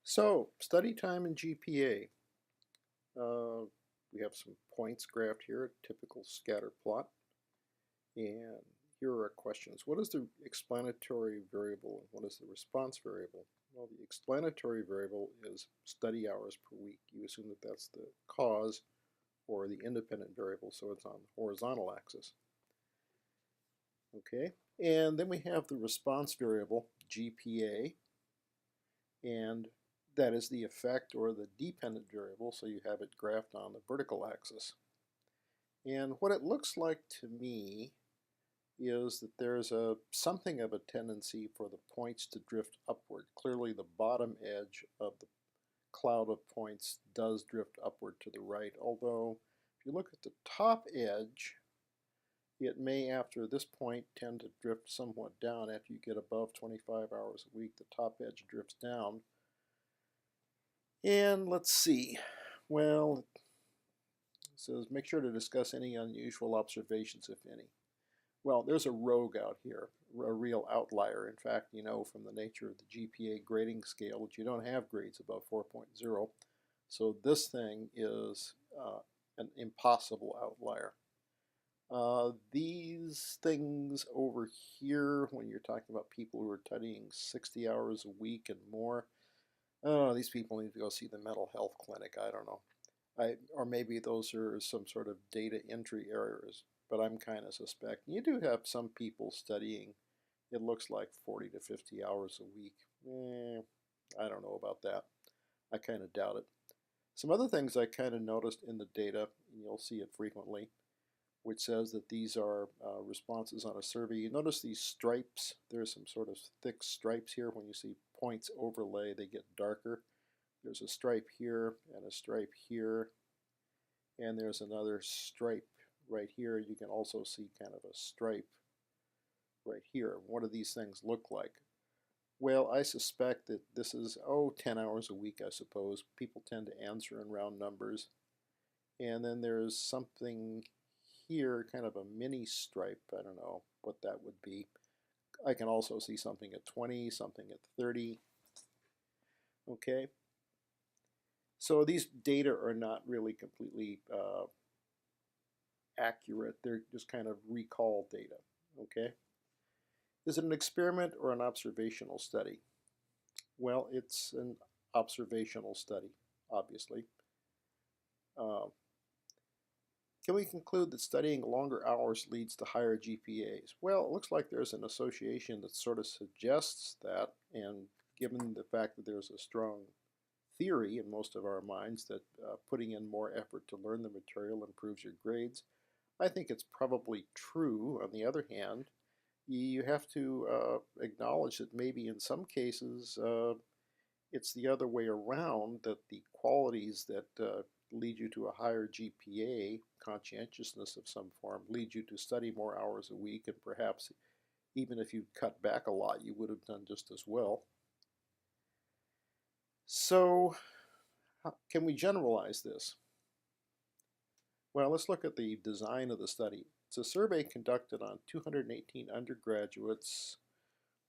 So, study time and GPA. We have some points graphed here, a typical scatter plot. And here are our questions. What is the explanatory variable and what is the response variable? Well, the explanatory variable is study hours per week. You assume that that's the cause or the independent variable, so it's on the horizontal axis. Okay, and then we have the response variable, GPA, and that is the effect or the dependent variable, so you have it graphed on the vertical axis. And what it looks like to me is that there's something of a tendency for the points to drift upward. Clearly the bottom edge of the cloud of points does drift upward to the right, although if you look at the top edge, it may after this point tend to drift somewhat down. After you get above 25 hours a week, the top edge drifts down. And let's see, well, it says make sure to discuss any unusual observations, if any. Well, there's a rogue out here, a real outlier. In fact, you know from the nature of the GPA grading scale that you don't have grades above 4.0. So this thing is an impossible outlier. These things over here, when you're talking about people who are studying 60 hours a week and more, oh, these people need to go see the mental health clinic. I don't know. Or maybe those are some sort of data entry errors, but I'm kind of suspecting. You do have some people studying, it looks like 40 to 50 hours a week. I don't know about that. I kind of doubt it. Some other things I kind of noticed in the data, and you'll see it frequently, which says that these are responses on a survey. You notice these stripes. There's some sort of thick stripes here. When you see points overlay, they get darker. There's a stripe here and a stripe here, and there's another stripe right here. You can also see kind of a stripe right here. What do these things look like? Well, I suspect that this is, 10 hours a week, I suppose. People tend to answer in round numbers. And then there's something here, kind of a mini stripe. I don't know what that would be. I can also see something at 20, something at 30. Okay. So these data are not really completely accurate. They're just kind of recall data. Okay. Is it an experiment or an observational study? Well, it's an observational study, obviously. Can we conclude that studying longer hours leads to higher GPAs? Well, it looks like there's an association that sort of suggests that, and given the fact that there's a strong theory in most of our minds that putting in more effort to learn the material improves your grades, I think it's probably true. On the other hand, you have to acknowledge that maybe in some cases it's the other way around, that the qualities that lead you to a higher GPA, conscientiousness of some form, lead you to study more hours a week, and perhaps even if you cut back a lot, you would have done just as well. So, can we generalize this? Well, let's look at the design of the study. It's a survey conducted on 218 undergraduates,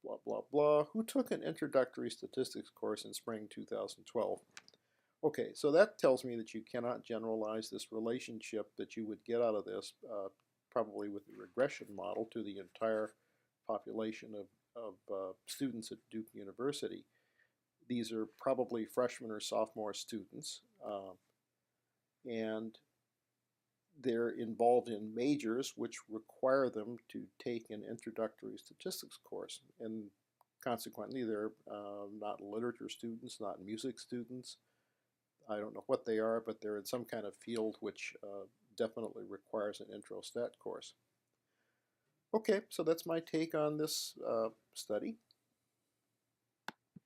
blah, blah, blah, who took an introductory statistics course in spring 2012. Okay, so that tells me that you cannot generalize this relationship that you would get out of this, probably with the regression model, to the entire population of students at Duke University. These are probably freshman or sophomore students, and they're involved in majors which require them to take an introductory statistics course, and consequently they're not literature students, not music students. I don't know what they are, but they're in some kind of field which definitely requires an intro stat course. Okay, so that's my take on this study.